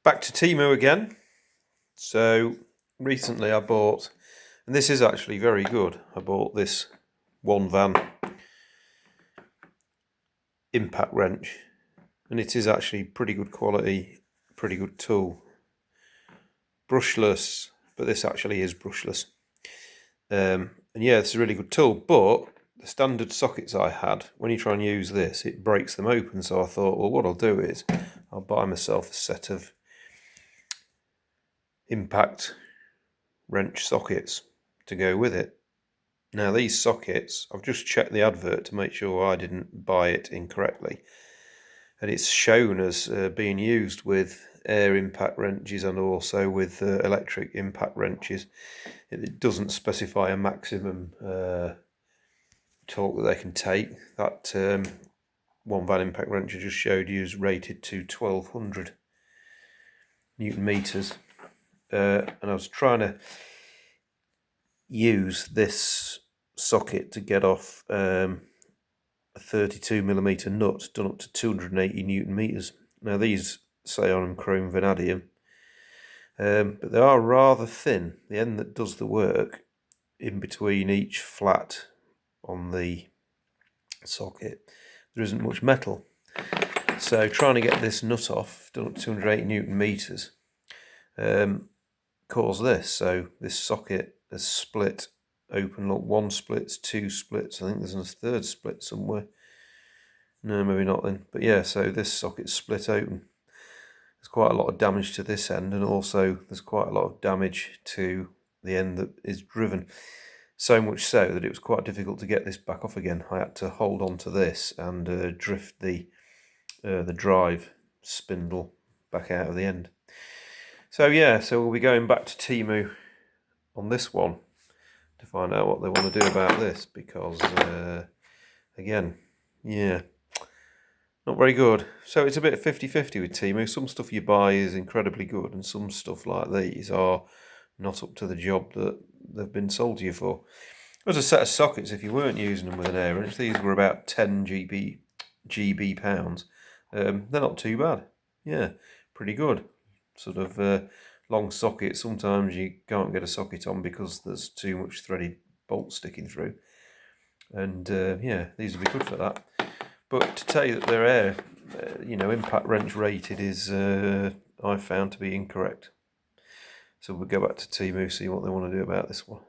Back to Temu again. So recently I bought, and this is actually very good, I bought this one van impact wrench, and it is actually pretty good quality, pretty good tool. Brushless, but this actually is brushless. And yeah, it's a really good tool, but the standard sockets I had, when you try and use this, it breaks them open. So I thought, well, what I'll do is I'll buy myself a set of impact wrench sockets to go with it. Now these sockets, I've just checked the advert to make sure I didn't buy it incorrectly, and it's shown as being used with air impact wrenches and also with electric impact wrenches. It doesn't specify a maximum torque that they can take. That one van impact wrench I just showed you is rated to 1200 Newton meters, and I was trying to use this socket to get off a 32mm nut done up to 280 Newton meters. Now these say on them chrome vanadium, but they are rather thin. The end that does the work in between each flat on the socket, there isn't much metal. So trying to get this nut off done up to 280 Newton meters caused this. So this socket has split open. Look, one splits, two splits. I think there's a third split somewhere. No, maybe not then. But yeah, so this socket's split open. There's quite a lot of damage to this end, and also there's quite a lot of damage to the end that is driven. So much so that it was quite difficult to get this back off again. I had to hold on to this and drift the drive spindle back out of the end. So yeah, so we'll be going back to Temu on this one to find out what they want to do about this, because again, yeah, not very good. So it's a bit 50-50 with Temu. Some stuff you buy is incredibly good, and some stuff like these are not up to the job that they've been sold to you for. There's a set of sockets, if you weren't using them with an air wrench, these were about 10 GB pounds. They're not too bad. Yeah, pretty good. Sort of long socket. Sometimes you can't get a socket on because there's too much threaded bolt sticking through. And yeah, these would be good for that. But to tell you that they're air, impact wrench rated is, I've found to be incorrect. So we'll go back to Temu, see what they want to do about this one.